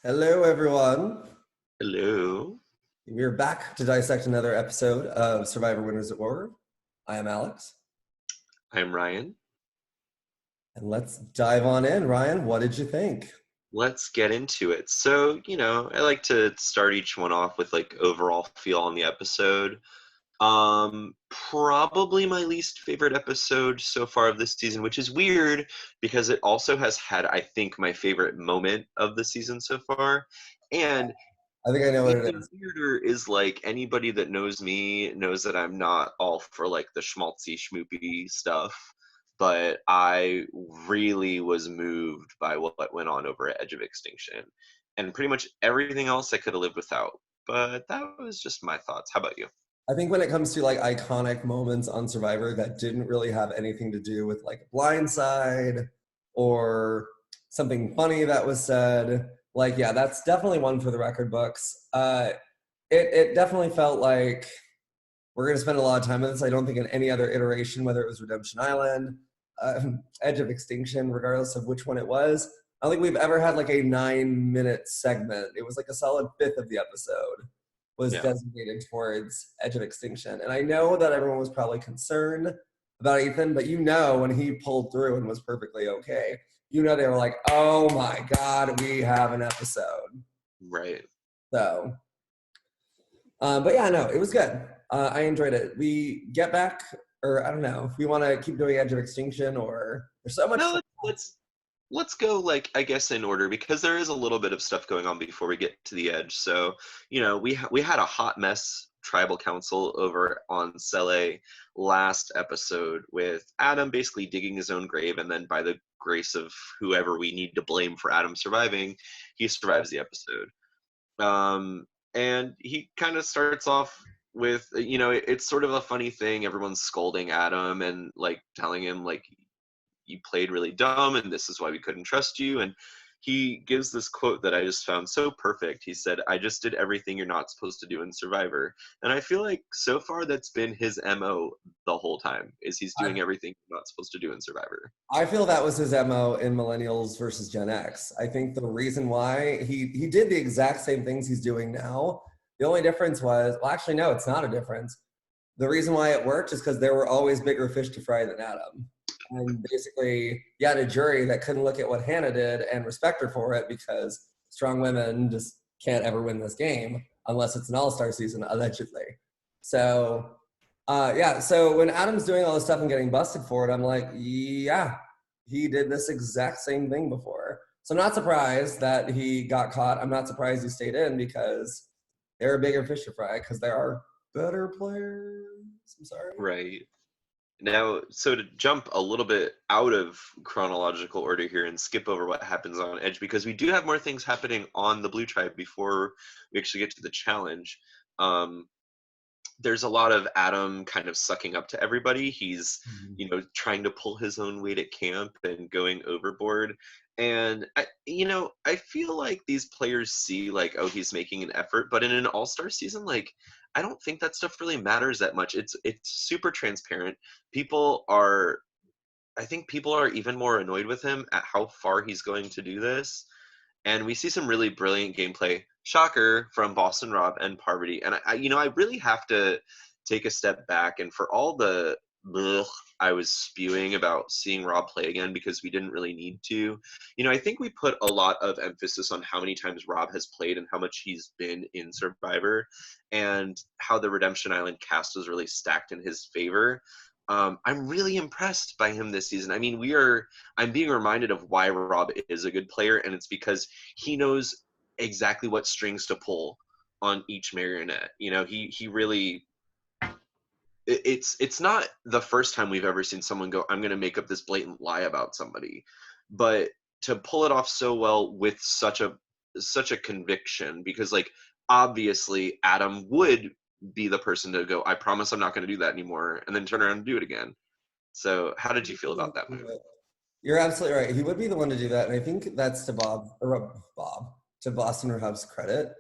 Hello, everyone. Hello, We're back to dissect another episode of Survivor Winners at War. I am Alex, I'm Ryan. and let's dive on in. Ryan, what did you think? Let's get into it. I like to start each one off with like overall feel on the episode. Probably my least favorite episode so far of this season, which is weird because it also has had, I think, my favorite moment of the season so far. And I think I know what it even is. weirder is like anybody that knows me knows that I'm not all for like the schmaltzy schmoopy stuff, but I really was moved by what went on over at Edge of Extinction. And pretty much everything else I could have lived without. But that was just my thoughts. How about you? I think when it comes to like iconic moments on Survivor that didn't really have anything to do with like Blindside or something funny that was said, like, yeah, that's definitely one for the record books. It definitely felt like we're going to spend a lot of time on this. I don't think in any other iteration, whether it was Redemption Island, Edge of Extinction, regardless of which one it was, I don't think we've ever had like a 9 minute segment. It was like a solid fifth of the episode was Yeah. designated towards Edge of Extinction. And I know that everyone was probably concerned about Ethan, but when he pulled through and was perfectly okay, they were like, oh my God, we have an episode. Right. So but yeah, no, it was good. I enjoyed it. We get back, or I don't know if we want to keep doing Edge of Extinction, or there's so much. No, let's go like I guess in order because there is a little bit of stuff going on before we get to the edge. So, we had a hot mess tribal council over on Sele last episode with Adam basically digging his own grave, and then by the grace of whoever we need to blame for Adam surviving, he survives the episode. And he kind of starts off with it's sort of a funny thing. Everyone's scolding Adam and like telling him like you played really dumb and this is why we couldn't trust you. And he gives this quote that I just found so perfect. He said, I just did everything you're not supposed to do in Survivor. And I feel like so far that's been his MO the whole time, is he's I, doing everything you're not supposed to do in Survivor. I feel that was his MO in Millennials versus Gen X. I think the reason why he did the exact same things he's doing now. The only difference was, well, actually, no, it's not a difference. The reason why it worked is because there were always bigger fish to fry than Adam. And basically, you had a jury that couldn't look at what Hannah did and respect her for it because strong women just can't ever win this game unless it's an all-star season, allegedly. So, yeah. So when Adam's doing all this stuff and getting busted for it, I'm like, yeah, he did this exact same thing before. So I'm not surprised that he got caught. I'm not surprised he stayed in because there are bigger fish to fry because there are better players. I'm sorry. Right. Now, so to jump a little bit out of chronological order here and skip over what happens on Edge, because we do have more things happening on the Blue Tribe before we actually get to the challenge. Um, there's a lot of Adam kind of sucking up to everybody. He's, trying to pull his own weight at camp and going overboard. And I feel like these players see like, oh, he's making an effort, but in an all-star season, like, I don't think that stuff really matters that much. It's super transparent. I think people are even more annoyed with him at how far he's going to do this. And we see some really brilliant gameplay. Shocker from Boston Rob and Parvati. And I really have to take a step back. And for all the blech I was spewing about seeing Rob play again because we didn't really need to, I think we put a lot of emphasis on how many times Rob has played and how much he's been in Survivor, and how the Redemption Island cast was really stacked in his favor. I'm really impressed by him this season. I mean, I'm being reminded of why Rob is a good player, and it's because he knows exactly what strings to pull on each marionette. He really it's not the first time we've ever seen someone go, I'm going to make up this blatant lie about somebody, but to pull it off so well with such a conviction, because like obviously Adam would be the person to go, I promise I'm not going to do that anymore, and then turn around and do it again. So how did you feel about that move? You're absolutely right. He would be the one to do that, and I think that's to to Boston Rob's credit.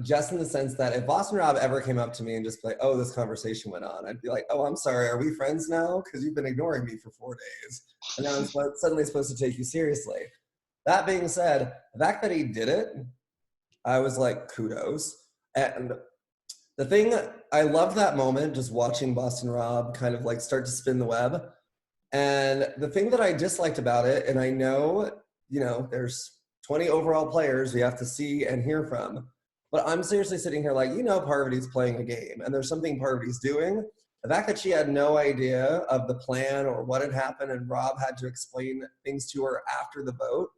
Just in the sense that if Boston Rob ever came up to me and just be like, "Oh, this conversation went on," I'd be like, "Oh, I'm sorry. Are we friends now? Because you've been ignoring me for 4 days, and now I'm suddenly supposed to take you seriously." That being said, the fact that he did it, I was like, kudos. And the thing, I loved that moment just watching Boston Rob kind of like start to spin the web. And the thing that I disliked about it, and I know, there's 20 overall players we have to see and hear from, but I'm seriously sitting here like, Parvati's playing a game and there's something Parvati's doing. The fact that she had no idea of the plan or what had happened and Rob had to explain things to her after the vote,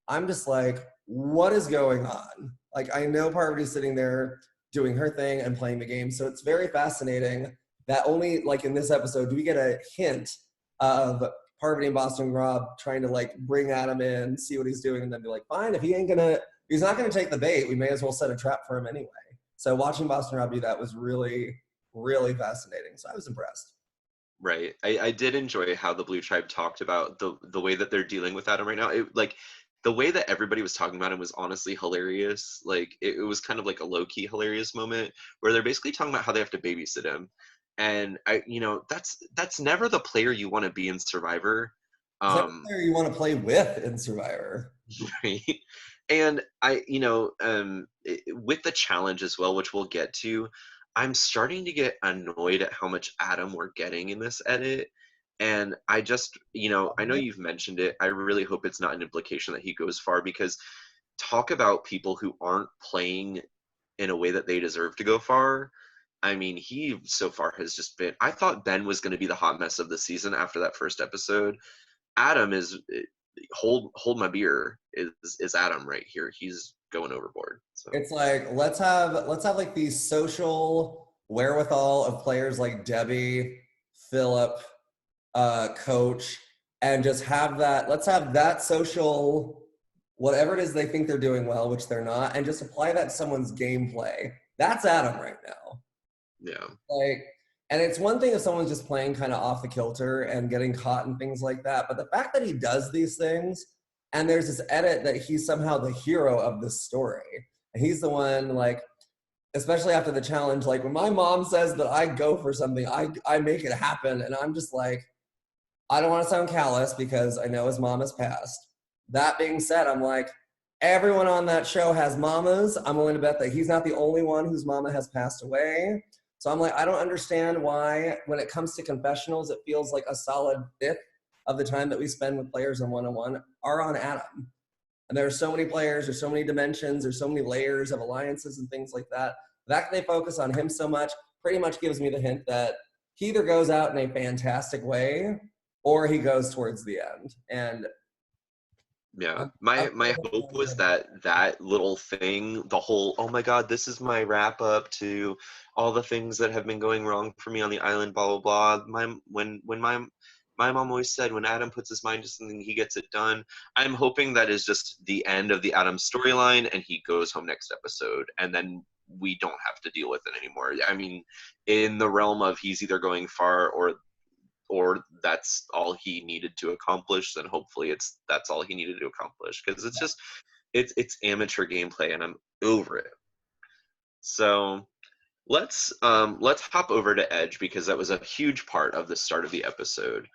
I'm just like, what is going on? Like, I know Parvati's sitting there doing her thing and playing the game. So it's very fascinating that only like in this episode do we get a hint of Parvati and Boston Rob trying to like bring Adam in, see what he's doing, and then be like, fine, if he's not gonna take the bait, we may as well set a trap for him anyway. So watching Boston Rob do that was really, really fascinating. So I was impressed. Right. I did enjoy how the Blue Tribe talked about the way that they're dealing with Adam right now. Like the way that everybody was talking about him was honestly hilarious. Like it was kind of like a low key hilarious moment where they're basically talking about how they have to babysit him, and that's never the player you want to be in Survivor. Is that the player you want to play with in Survivor? Right. And with the challenge as well, which we'll get to, I'm starting to get annoyed at how much Adam we're getting in this edit. And I just, I know you've mentioned it. I really hope it's not an implication that he goes far, because talk about people who aren't playing in a way that they deserve to go far. I mean, he so far has just been. I thought Ben was going to be the hot mess of the season after that first episode. Adam is hold my beer is Adam right here. He's going overboard. So It's like let's have like the social wherewithal of players like Debbie, Philip, Coach, and just have that. Let's have that social whatever it is they think they're doing well, which they're not, and just apply that to someone's gameplay. That's Adam right now. yeah. Like, and it's one thing if someone's just playing kind of off the kilter and getting caught and things like that, but the fact that he does these things and there's this edit that he's somehow the hero of this story. And he's the one, like, especially after the challenge, like when my mom says that I go for something, I make it happen. And I'm just like, I don't want to sound callous because I know his mom has passed. That being said, I'm like, everyone on that show has mamas. I'm willing to bet that he's not the only one whose mama has passed away. So I'm like, I don't understand why, when it comes to confessionals, it feels like a solid fifth of the time that we spend with players in one-on-one are on Adam. And there are so many players, there's so many dimensions, there's so many layers of alliances and things like that. The fact that they focus on him so much pretty much gives me the hint that he either goes out in a fantastic way or he goes towards the end. And yeah, my hope was that little thing, the whole, oh my God, this is my wrap up to all the things that have been going wrong for me on the island, blah blah blah. When my mom always said, when Adam puts his mind to something, he gets it done. I'm hoping that is just the end of the Adam storyline, and he goes home next episode, and then we don't have to deal with it anymore. I mean, in the realm of he's either going far or that's all he needed to accomplish, then hopefully that's all he needed to accomplish, because it's just it's amateur gameplay and I'm over it. So let's hop over to Edge, because that was a huge part of the start of the episode.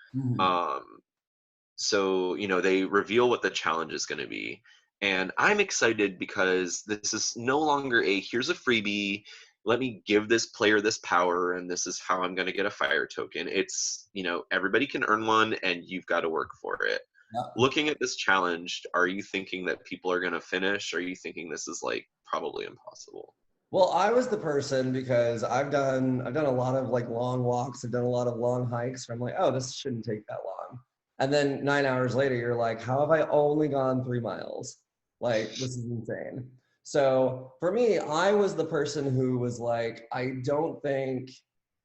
So they reveal what the challenge is going to be, and I'm excited because this is no longer a here's a freebie, let me give this player this power and this is how I'm going to get a fire token. It's everybody can earn one and you've got to work for it. yeah. Looking at this challenge, are you thinking that people are going to finish? Or are you thinking this is like probably impossible? Well, I was the person because I've done a lot of like long walks. I've done a lot of long hikes where I'm like, oh, this shouldn't take that long. And then 9 hours later, you're like, how have I only gone 3 miles? Like, this is insane. So for me, I was the person who was like, I don't think,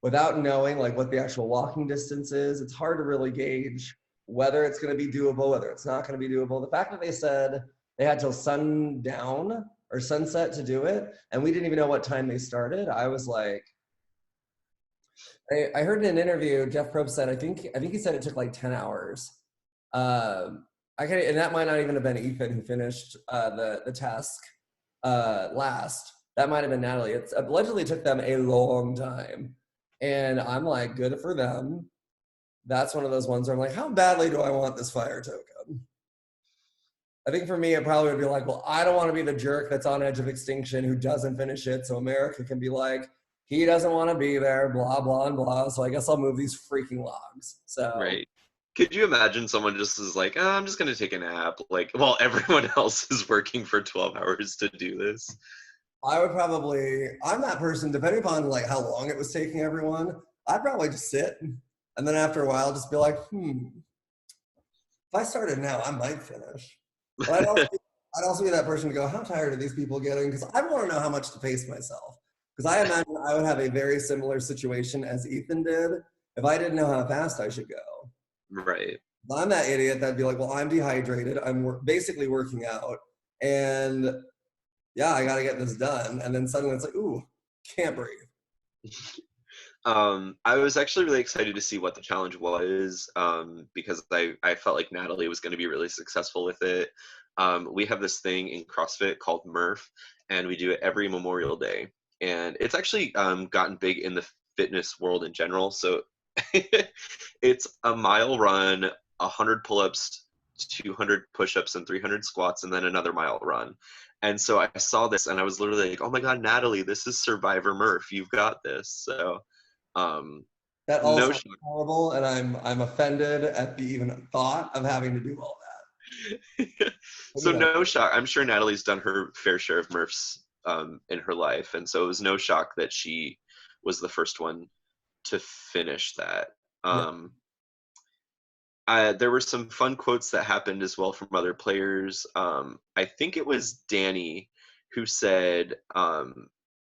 without knowing like what the actual walking distance is, it's hard to really gauge whether it's going to be doable, whether it's not going to be doable. The fact that they said they had till sundown or sunset to do it, and we didn't even know what time they started, I was like, I heard in an interview, Jeff Probst said, I think he said it took like 10 hours. And that might not even have been Ethan who finished the task last. That might have been Natalie. It allegedly took them a long time. And I'm like, good for them. That's one of those ones where I'm like, how badly do I want this fire token? I think for me, it probably would be like, well, I don't want to be the jerk that's on edge of extinction who doesn't finish it. So America can be like, he doesn't want to be there, blah, blah, and blah. So I guess I'll move these freaking logs. So Right. Could you imagine someone just is like, oh, I'm just gonna take a nap, like while everyone else is working for 12 hours to do this? I would probably, I'm that person, depending upon like how long it was taking everyone, I'd probably just sit. And then after a while, just be like, if I started now, I might finish. But I'd also be that person to go, how tired are these people getting? Because I want to know how much to pace myself. Because I imagine I would have a very similar situation as Ethan did if I didn't know how fast I should go. Right. But I'm that idiot that'd be like, well, I'm dehydrated. I'm basically working out. And yeah, I got to get this done. And then suddenly it's like, ooh, can't breathe. I was actually really excited to see what the challenge was, because I felt like Natalie was going to be really successful with it. We have this thing in CrossFit called Murph, and we do it every Memorial Day. And it's actually gotten big in the fitness world in general. So it's a mile run, 100 pull-ups, 200 push-ups, and 300 squats, and then another mile run. And so I saw this, and I was literally like, "Oh my God, Natalie, this is Survivor Murph. You've got this." So, um, That all no sounds shock. horrible. And I'm offended at the even thought of having to do all that. But, So you know, no shock. I'm sure Natalie's done her fair share of Murphs in her life, and so it was no shock that she was the first one to finish that. yeah. Um, there were some fun quotes that happened as well from other players. I think it was Danny who said,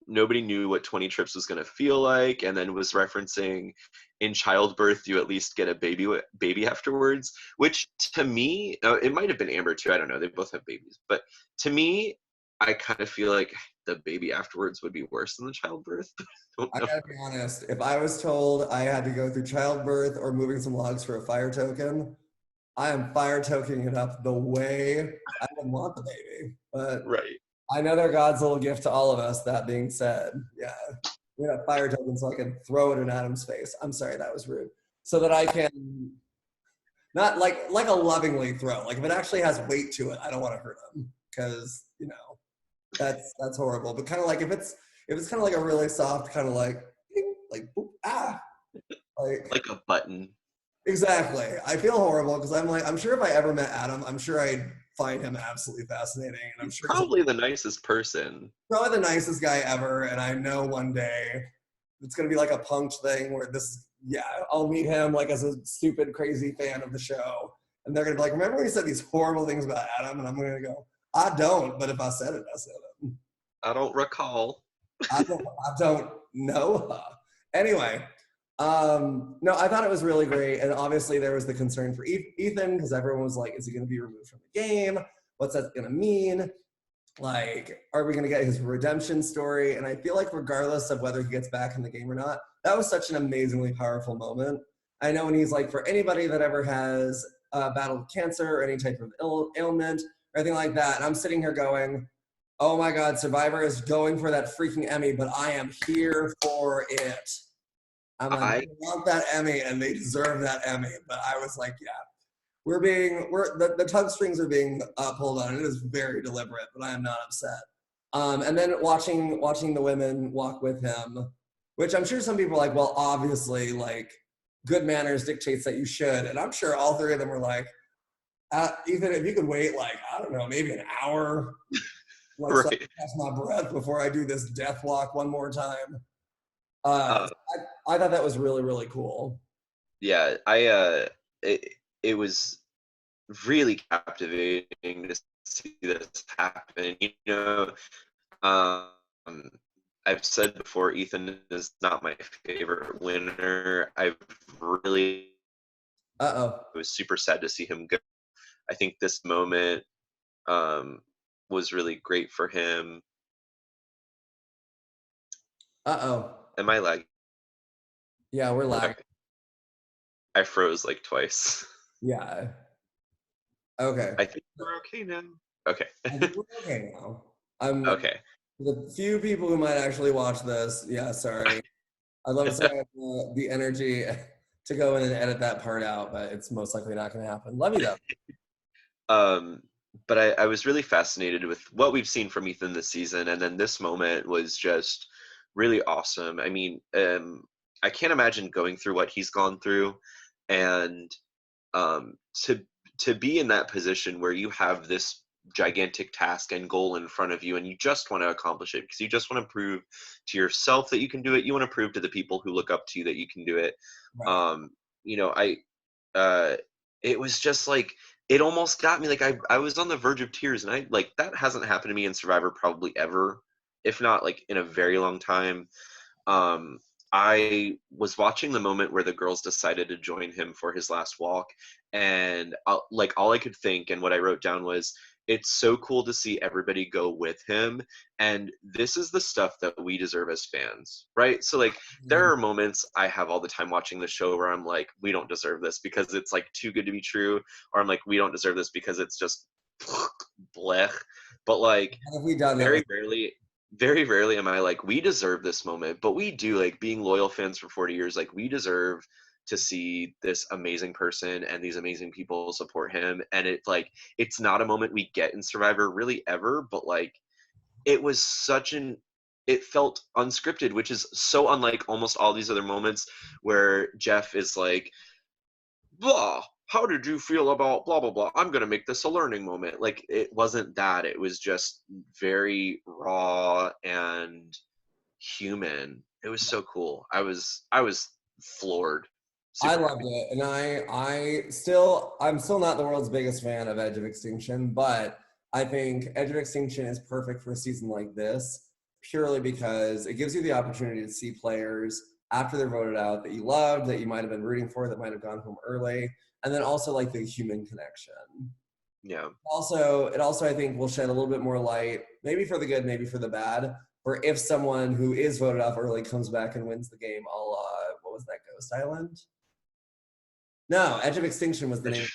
nobody knew what 20 trips was going to feel like, and then was referencing in childbirth you at least get a baby afterwards, which to me, it might have been Amber too, I don't know, they both have babies, but to me, I kind of feel like the baby afterwards would be worse than the childbirth. I don't I know. gotta be honest. If I was told I had to go through childbirth or moving some logs for a fire token, I am fire tokening it up the way I would want the baby. But Right. I know they're God's little gift to all of us. That being said, yeah, we got fire tokens so I can throw it in Adam's face. I'm sorry, that was rude. So that I can not like a lovingly throw. Like if it actually has weight to it, I don't want to hurt him because that's horrible. But kind of like if it's kind of like a really soft kind of like ding, like boop, like Like a button. exactly. I feel horrible because I'm like I'm sure if I ever met Adam, I'm sure I'd find him absolutely fascinating, and I'm He's sure he's probably the nicest person. probably the nicest guy ever. And I know one day it's gonna be like a punked thing where I'll meet him like as a stupid crazy fan of the show, and they're gonna be like, remember when you said these horrible things about Adam? And I'm gonna go, I don't, but if I said it, I said it. I don't recall. I don't know. Anyway, no, I thought it was really great. And obviously there was the concern for Ethan because everyone was like, is he going to be removed from the game? What's that going to mean? Like, are we going to get his redemption story? And I feel like regardless of whether he gets back in the game or not, that was such an amazingly powerful moment. I know when he's like, for anybody that ever has battled cancer or any type of ailment or anything like that, and I'm sitting here going, oh my God, Survivor is going for that freaking Emmy, but I am here for it. I'm like, I they want that Emmy and they deserve that Emmy. But I was like, yeah, the tug strings are being pulled on. It is very deliberate, but I am not upset. And then watching the women walk with him, which I'm sure some people are like, well, obviously, like good manners dictates that you should. And I'm sure all three of them were like, Ethan, if you could wait like, I don't know, maybe an hour, like so I right. can catch my breath before I do this death walk one more time. Uh, Uh, I thought that was really, really cool. yeah, it was really captivating to see this happen. Um, I've said before, Ethan is not my favorite winner. Uh-oh. I was super sad to see him go. I think this moment um, was really great for him. Uh-oh. Am I lagging? Yeah, we're Okay. lagging. I froze like twice. Yeah. Okay. I think we're okay now. Okay. I think we're okay now. I'm Okay. the few people who might actually watch this. Yeah, sorry. I'd love to say I have the energy to go in and edit that part out, but it's most likely not going to happen. Love you though. Um, but I was really fascinated with what we've seen from Ethan this season, and then this moment was just really awesome. I mean, I can't imagine going through what he's gone through, and um, to to be in that position where you have this gigantic task and goal in front of you, and you just want to accomplish it because you just want to prove to yourself that you can do it. You want to prove to the people who look up to you that you can do it. Right. Um, you know, uh, it was just like it almost got me. Like I was on the verge of tears, and I like that hasn't happened to me in Survivor probably ever, if not like in a very long time. um, I was watching the moment where the girls decided to join him for his last walk, and like all I could think and what I wrote down was, it's so cool to see everybody go with him, and this is the stuff that we deserve as fans, right? So like, there Mhm. are moments I have all the time watching the show where I'm like, we don't deserve this because it's like too good to be true, or I'm like, we don't deserve this because it's just blech. But like, What have we done that was very rarely very rarely am I like, we deserve this moment, but we do, like being loyal fans for 40 years, like we deserve to see this amazing person and these amazing people support him. And it like, it's not a moment we get in Survivor really ever, but like it was such an it felt unscripted, which is so unlike almost all these other moments where Jeff is like, blah, how did you feel about blah blah blah, I'm gonna make this a learning moment. Like it wasn't that, it was just very raw and human. It was so cool. I was floored, I super loved happy. it, and I'm still not the world's biggest fan of Edge of Extinction, but I think Edge of Extinction is perfect for a season like this, purely because it gives you the opportunity to see players after they're voted out that you loved, that you might have been rooting for, that might have gone home early, and then also like the human connection. Yeah. It also I think will shed a little bit more light, maybe for the good, maybe for the bad, for if someone who is voted off early comes back and wins the game, what was that, Ghost Island? No, Edge of Extinction was the name of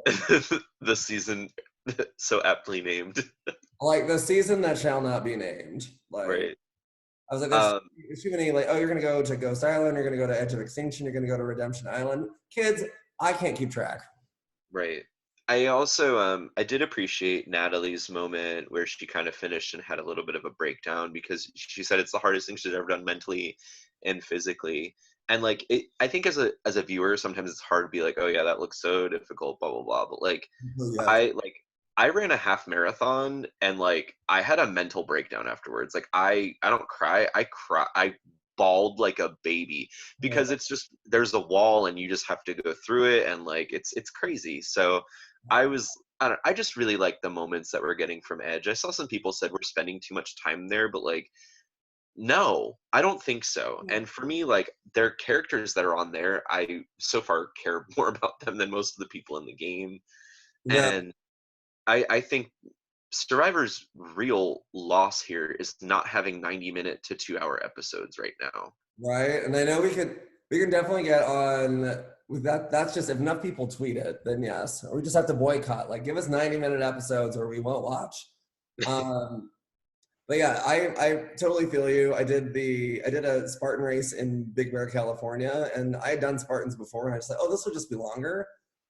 the season. The season so aptly named. Like the season that shall not be named. Like Right. I was like, Um, there's too many. Like, oh, you're gonna go to Ghost Island, you're gonna go to Edge of Extinction, you're gonna go to Redemption Island. Kids, I can't keep track. right. I also I did appreciate Natalie's moment where she kind of finished and had a little bit of a breakdown because she said it's the hardest thing she's ever done mentally and physically. And like I think as a viewer, sometimes it's hard to be like, oh yeah, that looks so difficult, blah blah blah. But like Until you have to. I like I ran a half marathon and like I had a mental breakdown afterwards. Like I don't cry. I bawled like a baby because it's just there's a wall and you just have to go through it and like it's crazy. So I just really like the moments that we're getting from Edge. I saw some people said we're spending too much time there, but like no, I don't think so. And for me, like their characters that are on there, I so far care more about them than most of the people in the game. No, And I think Survivor's real loss here is not having 90-minute to 2-hour episodes right now. right? And I know we can definitely get on with that. That's just if enough people tweet it, then yes. Or we just have to boycott. Like give us 90-minute episodes or we won't watch. Um, but yeah, I totally feel you. I did a Spartan race in Big Bear, California, and I had done Spartans before, and I was like, oh, this will just be longer.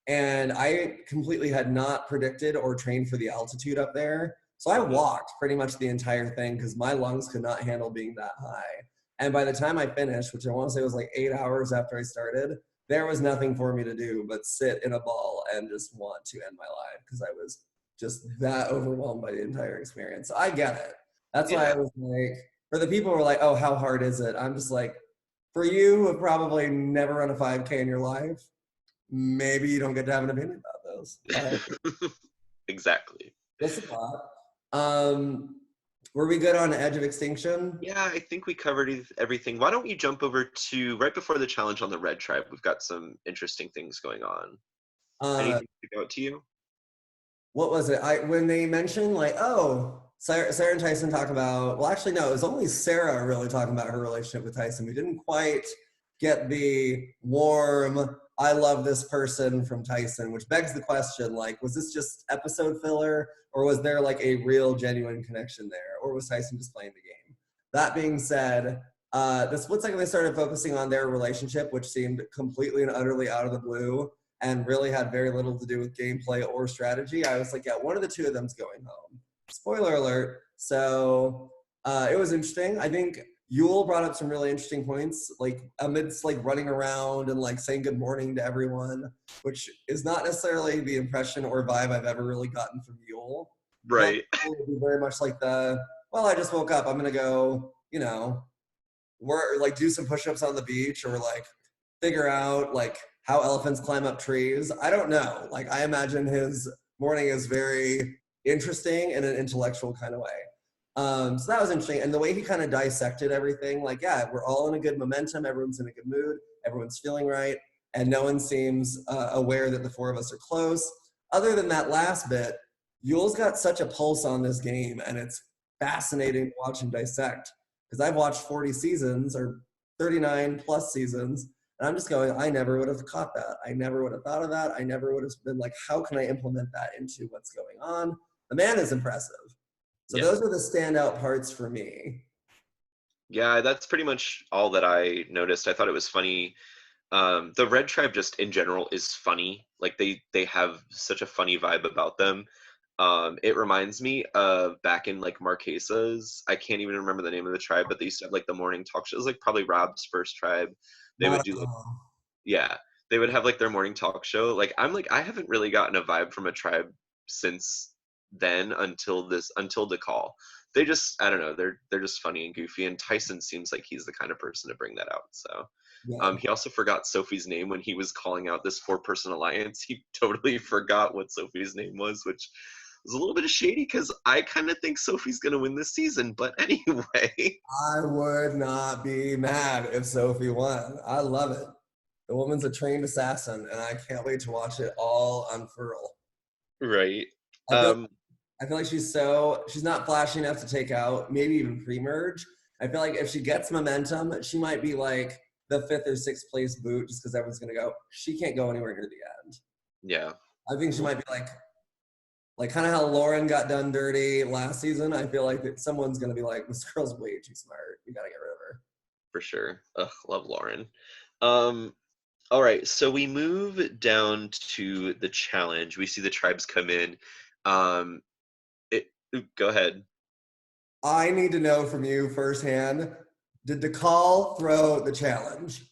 And I completely had not predicted or trained for the altitude up there. So I Mhm. walked pretty much the entire thing because my lungs could not handle being that high. And by the time I finished, which I want to say was like 8 hours after I started, there was nothing for me to do but sit in a ball and just want to end my life because I was just that overwhelmed by the entire experience. So I get it. That's why I Yeah, was like, for the people who are like, oh, how hard is it? I'm just like, for you who have probably never run a 5K in your life, maybe you don't get to have an opinion about those. exactly. Just a thought. Um, were we good on Edge of Extinction? Yeah, I think we covered everything. Why don't you jump over to right before the challenge on the Red Tribe? We've got some interesting things going on. Uh, Anything stick out to you? what was it? I when they mentioned like, oh, Sarah and Tyson talk about. Well, actually, no, it was only Sarah really talking about her relationship with Tyson. We didn't quite get the warm, I love this person from Tyson, which begs the question: like, was this just episode filler, or was there like a real, genuine connection there, or was Tyson just playing the game? That being said, the split second they started focusing on their relationship, which seemed completely and utterly out of the blue, and really had very little to do with gameplay or strategy, I was like, yeah, one of the two of them's going home. Spoiler alert. So it was interesting. I think Yule brought up some really interesting points, like amidst like running around and like saying good morning to everyone, which is not necessarily the impression or vibe I've ever really gotten from Yule. Not Right. very much like the, well, I just woke up, I'm gonna go, work, like do some push-ups on the beach, or like figure out like how elephants climb up trees. I don't know. Like I imagine his morning is very interesting in an intellectual kind of way. So that was interesting. And the way he kind of dissected everything, like, yeah, we're all in a good momentum. Everyone's in a good mood. Everyone's feeling right. And no one seems aware that the four of us are close. Other than that last bit, Yule's got such a pulse on this game, and it's fascinating to watch him dissect. Because I've watched 40 seasons or 39 plus seasons, and I'm just going, I never would have caught that. I never would have thought of that. I never would have been like, how can I implement that into what's going on? The man is impressive. So Yeah. those are the standout parts for me. Yeah, that's pretty much all that I noticed. I thought it was funny. The Red Tribe just in general is funny. Like they have such a funny vibe about them. It reminds me of back in like Marquesas. I can't even remember the name of the tribe, but they used to have like the morning talk shows, like probably Rob's first tribe. They would Not do like, all. yeah, they would have like their morning talk show. Like I'm like I haven't really gotten a vibe from a tribe since then until the call. They just I don't know, they're just funny and goofy, and Tyson seems like he's the kind of person to bring that out. So Yeah. he also forgot Sophie's name when he was calling out this four-person alliance. He totally forgot what Sophie's name was, which was a little bit of shady because I kind of think Sophie's gonna win this season. But anyway, I would not be mad if Sophie won. I love it. The woman's a trained assassin, and I can't wait to watch it all unfurl. right? I feel Um, I feel like she's not flashy enough to take out, maybe even pre-merge. I feel like if she gets momentum, she might be like the fifth or sixth place boot, just because everyone's gonna go. She can't go anywhere near the end. yeah, I think she might be like kind of how Lauren got done dirty last season. I feel like that someone's gonna be like, this girl's way too smart. We gotta get rid of her. for sure. Ugh, love Lauren. Um, all right, so we move down to the challenge. We see the tribes come in. Um, Go ahead. I need to know from you firsthand. Did DeCall throw the challenge?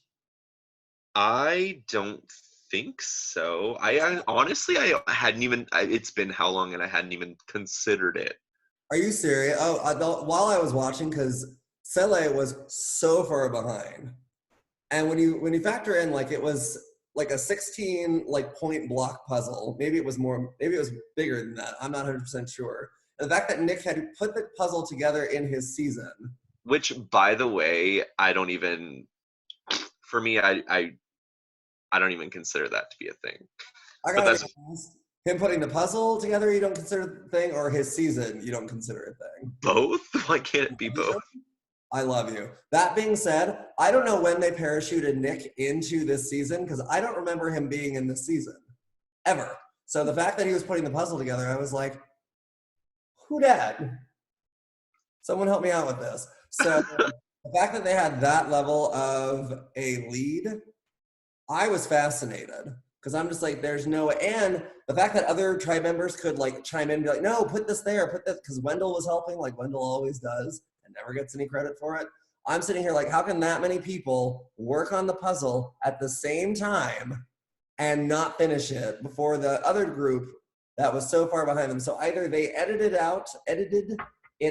I don't think so. I honestly, I hadn't even. It's been how long, and I hadn't even considered it. Are you serious? Oh, while I was watching, because Sele was so far behind, and when you factor in like it was like a 16 like point block puzzle, maybe it was more, maybe it was bigger than that. I'm not 100% sure. And the fact that Nick had put the puzzle together in his season. Which, by the way, I don't even. For me, I don't even consider that to be a thing. I But gotta be that's honest. Him putting the puzzle together, you don't consider a thing, or his season, you don't consider a thing. both. Why can't it be both? I love you. That being said, I don't know when they parachuted Nick into this season, because I don't remember him being in this season ever. So the fact that he was putting the puzzle together, I was like, who dat? Someone help me out with this. So the fact that they had that level of a lead, I was fascinated, because I'm just like, there's no way. And the fact that other tribe members could like chime in and be like, no, put this there, put this, because Wendell was helping, like Wendell always does, and never gets any credit for it. I'm sitting here like, how can that many people work on the puzzle at the same time and not finish it before the other group that was so far behind them? So either they edited it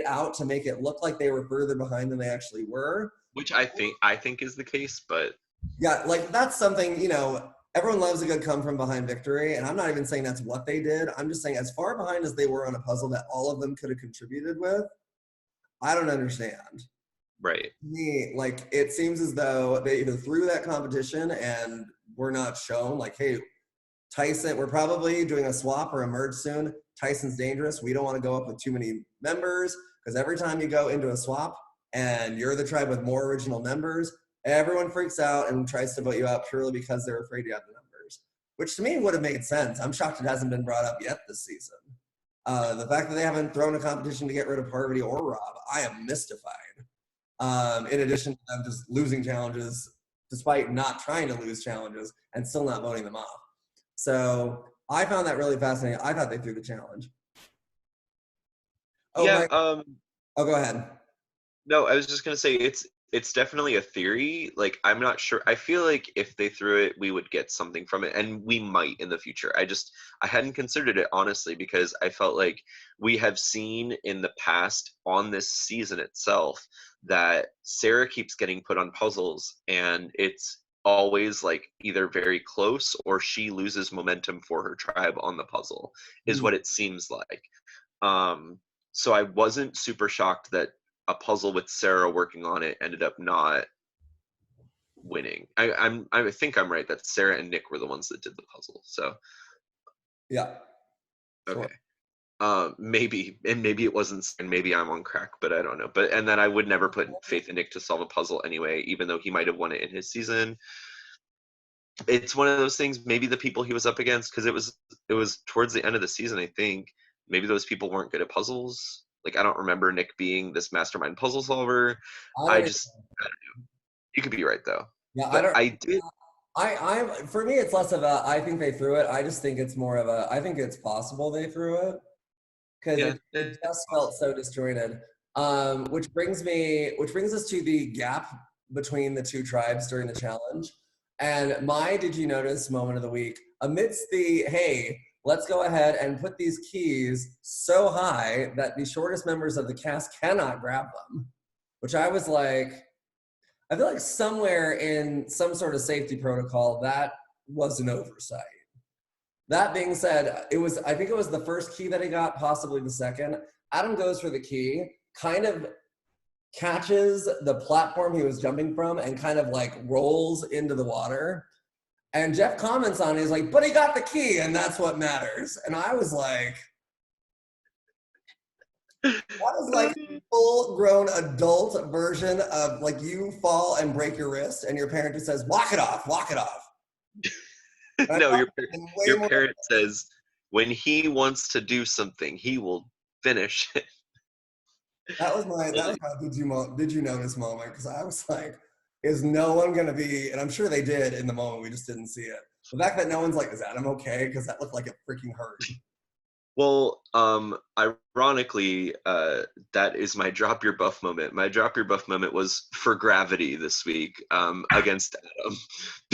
out to make it look like they were further behind than they actually were. Which I think is the case, but Yeah, like that's something, everyone loves a good come from behind victory. And I'm not even saying that's what they did. I'm just saying, as far behind as they were on a puzzle that all of them could have contributed with, I don't understand. right. To me, like, it seems as though they either threw that competition and were not shown, like, hey, Tyson, we're probably doing a swap or a merge soon. Tyson's dangerous. We don't want to go up with too many members, because every time you go into a swap and you're the tribe with more original members, everyone freaks out and tries to vote you out purely because they're afraid you have the numbers, which to me would have made sense. I'm shocked it hasn't been brought up yet this season. The fact that they haven't thrown a competition to get rid of Parvati or Rob, I am mystified. In addition to them just losing challenges despite not trying to lose challenges and still not voting them off. So I found that really fascinating. I thought they threw the challenge. Oh Yeah, my! Oh, go ahead. no, I was just gonna say it's definitely a theory. Like I'm not sure. I feel like if they threw it, we would get something from it, and we might in the future. I hadn't considered it honestly because I felt like we have seen in the past on this season itself that Sarah keeps getting put on puzzles, and it's always like either very close or she loses momentum for her tribe on the puzzle, is Hmm. what it seems like. Um, so I wasn't super shocked that a puzzle with Sarah working on it ended up not winning. I think I'm right that Sarah and Nick were the ones that did the puzzle. So Yeah, okay. sure. Maybe it wasn't, and maybe I'm on crack, but I don't know. But and then I would never put faith in Nick to solve a puzzle anyway, even though he might have won it in his season. It's one of those things. Maybe the people he was up against, because it was towards the end of the season, I think. Maybe those people weren't good at puzzles. Like I don't remember Nick being this mastermind puzzle solver. I I don't. just You could be right though. Yeah, I But don't. I did. For me, it's less of a. I think they threw it. I just think it's more of a. I think it's possible they threw it because Yeah, it it's just felt possible. so disjointed. Which brings us to the gap between the two tribes during the challenge. And my did you notice moment of the week amidst the hey, let's go ahead and put these keys so high that the shortest members of the cast cannot grab them, which I was like, I feel like somewhere in some sort of safety protocol that was an oversight. That being said, I think it was the first key that he got, possibly the second. Adam goes for the key, kind of catches the platform he was jumping from and kind of like rolls into the water. And Jeff comments on it, he's like, but he got the key and that's what matters. And I was like, that is like full grown adult version of like you fall and break your wrist and your parent just says, walk it off, walk it off. And I No, thought your it was way your more. parent says when he wants to do something, he will finish it. That was my did you notice moment because I was like, is no one gonna be? And I'm sure they did in the moment. We just didn't see it. The fact that no one's like, is Adam okay? Because that looked like it freaking hurt. Well, ironically, that is my drop your buff moment. My drop your buff moment was for Gravity this week, against Adam,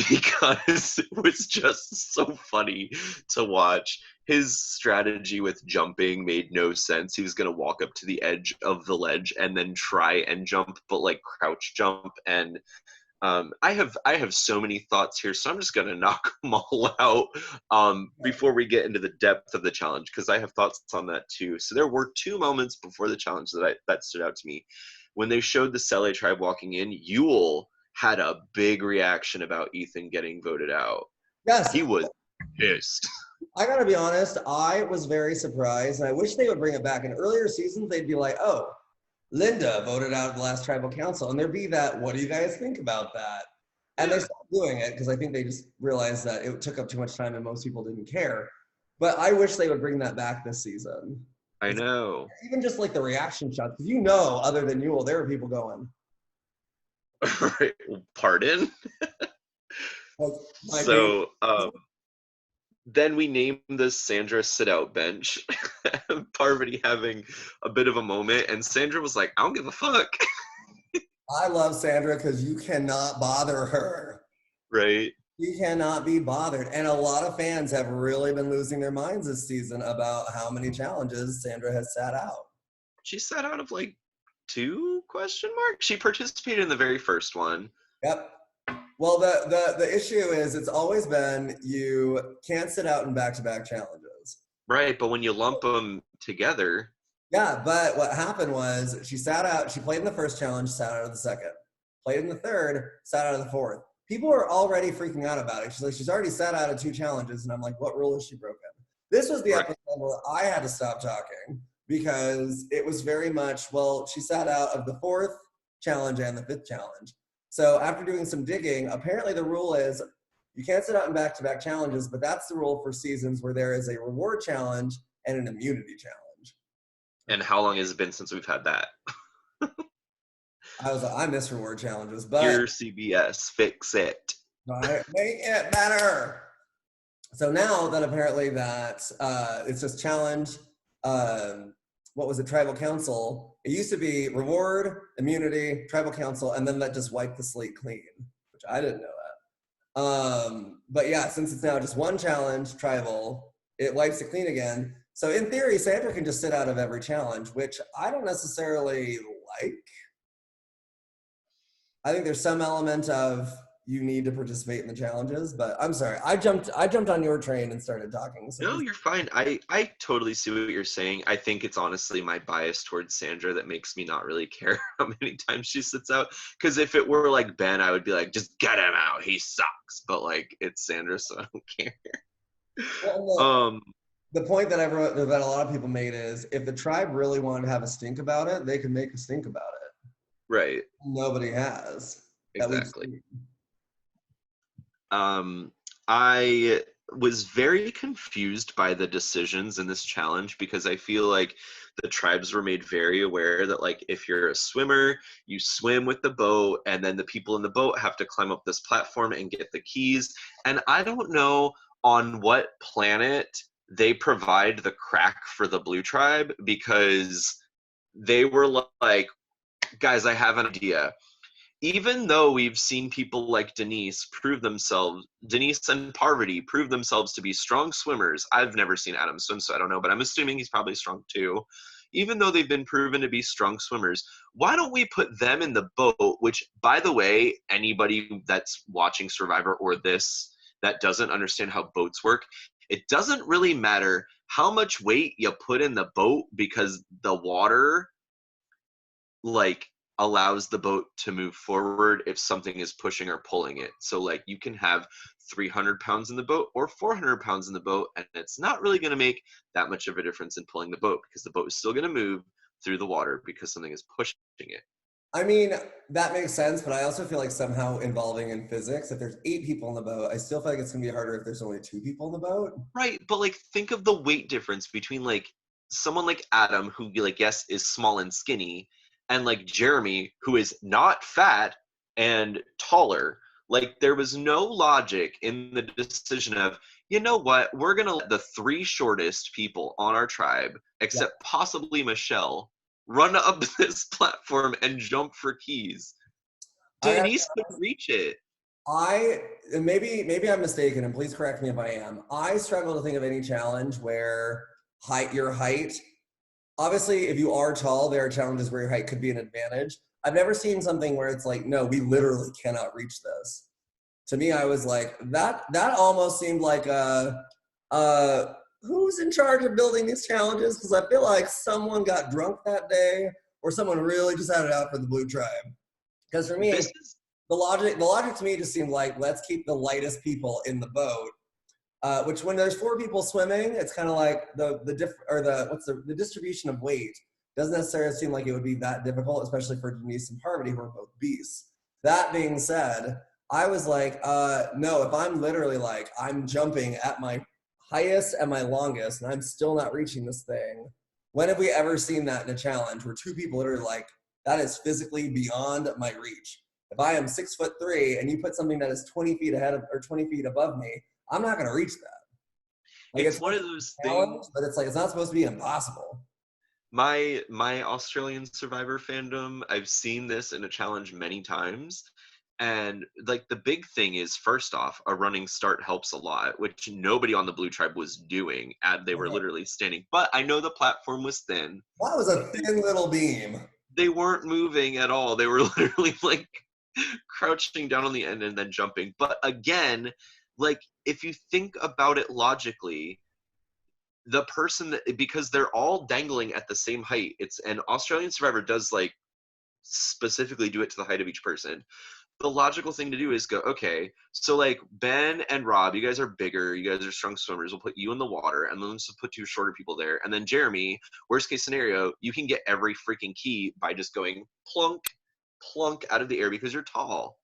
because it was just so funny to watch. His strategy with jumping made no sense. He was gonna walk up to the edge of the ledge and then try and jump, but like crouch jump, and I have so many thoughts here, so I'm just gonna knock them all out before we get into the depth of the challenge because I have thoughts on that too. So there were two moments before the challenge that stood out to me. When they showed the Sele tribe walking in, Yule had a big reaction about Ethan getting voted out. Yes, He was pissed. I gotta be honest. I was very surprised, and I wish they would bring it back. In earlier seasons, they'd be like, "Oh, Linda voted out of the last tribal council," and there'd be that. What do you guys think about that? And they Yeah, stopped doing it because I think they just realized that it took up too much time and most people didn't care. But I wish they would bring that back this season. I It's know. even just like the reaction shots, because other than Yule, there were people going, Right, pardon. like, my favorite. So then we named the Sandra sit out bench. Parvati having a bit of a moment, and Sandra was like, I don't give a fuck. I love Sandra because you cannot bother her. Right? She cannot be bothered. And a lot of fans have really been losing their minds this season about how many challenges Sandra has sat out. She sat out of like two question mark. She participated in the very first one. Yep. Well, the issue is it's always been you can't sit out in back-to-back challenges. Right, but when you lump them together, Yeah, but what happened was she sat out, she played in the first challenge, sat out of the second. Played in the third, sat out of the fourth. People were already freaking out about it. She's like, she's already sat out of two challenges. And I'm like, what rule has she broken? This was the right, episode where I had to stop talking because it was very much, well, she sat out of the fourth challenge and the fifth challenge. So after doing some digging, apparently the rule is you can't sit out in back-to-back challenges, but that's the rule for seasons where there is a reward challenge and an immunity challenge. and how long has it been since we've had that? I was like, I miss reward challenges, but Dear CBS, fix it. make it better. So now that apparently that it's just challenge, what was it, tribal council? It used to be reward, immunity, tribal council, and then that just wiped the slate clean, which I didn't know that. But yeah, since it's now just one challenge, tribal, it wipes it clean again. So in theory, Sandra can just sit out of every challenge, which I don't necessarily like. I think there's some element of you need to participate in the challenges, but I'm sorry. I jumped on your train and started talking. So No, you're fine. I totally see what you're saying. I think it's honestly my bias towards Sandra that makes me not really care how many times she sits out. Because if it were like Ben, I would be like, just get him out. He sucks. But like, it's Sandra, so I don't care. well, Um, the point that I wrote that a lot of people made is if the tribe really wanted to have a stink about it, they could make a stink about it. right. Nobody has. That we've Exactly. seen. I was very confused by the decisions in this challenge because I feel like the tribes were made very aware that like if you're a swimmer, you swim with the boat and then the people in the boat have to climb up this platform and get the keys. And I don't know on what planet they provide the crack for the blue tribe because they were like, guys, I have an idea. Even though we've seen people like Denise and Parvati prove themselves to be strong swimmers. I've never seen Adam swim, so I don't know, but I'm assuming he's probably strong too. Even though they've been proven to be strong swimmers, why don't we put them in the boat? Which, by the way, anybody that's watching Survivor or this that doesn't understand how boats work, it doesn't really matter how much weight you put in the boat because the water, like, allows the boat to move forward if something is pushing or pulling it. So like you can have 300 pounds in the boat or 400 pounds in the boat, and it's not really going to make that much of a difference in pulling the boat because the boat is still going to move through the water because something is pushing it. I mean, that makes sense, but I also feel like somehow involving in physics, if there's 8 people in the boat, I still feel like it's gonna be harder if there's only 2 people in the boat. Right, but like think of the weight difference between like someone like Adam, who like yes is small and skinny, and like Jeremy, who is not fat and taller. Like there was no logic in the decision of, you know what, we're gonna let the 3 shortest people on our tribe, Yeah. except possibly Michelle, run up this platform and jump for keys. I Denise couldn't reach it. I maybe I'm mistaken, and please correct me if I am. I struggle to think of any challenge where your height. Obviously, if you are tall, there are challenges where your height could be an advantage. I've never seen something where it's like, no, we literally cannot reach this. To me, I was like, that almost seemed like who's in charge of building these challenges? Because I feel like someone got drunk that day, or someone really just had it out for the blue tribe. Because for me, This is the logic to me just seemed like let's keep the lightest people in the boat. Which when there's 4 people swimming, it's kind of like the distribution of weight doesn't necessarily seem like it would be that difficult, especially for Denise and Parvati, who are both beasts. That being said, I was like, no, if I'm literally like I'm jumping at my highest and my longest, and I'm still not reaching this thing. When have we ever seen that in a challenge where 2 people literally like that is physically beyond my reach? If I am 6'3" and you put something that is 20 feet ahead of or 20 feet above me, I'm not going to reach that. Like it's it's one of those a challenge, things. but it's like it's not supposed to be impossible. My Australian Survivor fandom, I've seen this in a challenge many times. And like the big thing is, first off, a running start helps a lot, which nobody on the Blue Tribe was doing. And they were Okay. literally standing. But I know the platform was thin. That was a thin little beam. They weren't moving at all. They were literally like crouching down on the end and then jumping. But again, like if you think about it logically, the person that, because they're all dangling at the same height, it's an Australian Survivor does like specifically do it to the height of each person. The logical thing to do is go, okay, so like Ben and Rob, you guys are bigger, you guys are strong swimmers, we'll put you in the water, and then let's just put 2 shorter people there. And then Jeremy, worst case scenario, you can get every freaking key by just going plunk, plunk out of the air because you're tall.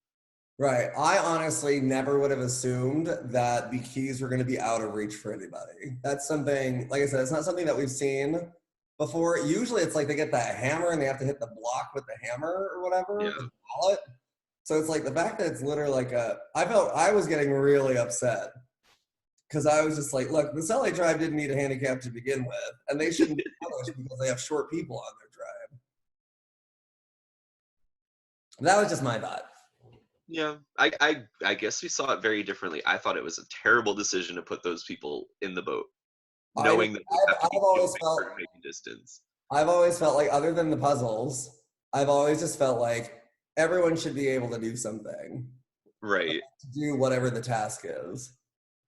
Right. I honestly never would have assumed that the keys were going to be out of reach for anybody. That's something, like I said, it's not something that we've seen before. Usually it's like they get that hammer and they have to hit the block with the hammer or whatever, Yeah. the mallet. So it's like the fact that it's literally like I was getting really upset because I was just like, look, this LA Tribe didn't need a handicap to begin with, and they shouldn't be punished because they have short people on their tribe. That was just my thought. Yeah, I guess we saw it very differently. I thought it was a terrible decision to put those people in the boat, knowing that they have to be moving for making distance. I've always felt like, other than the puzzles, I've always just felt like everyone should be able to do something. Right. To do whatever the task is.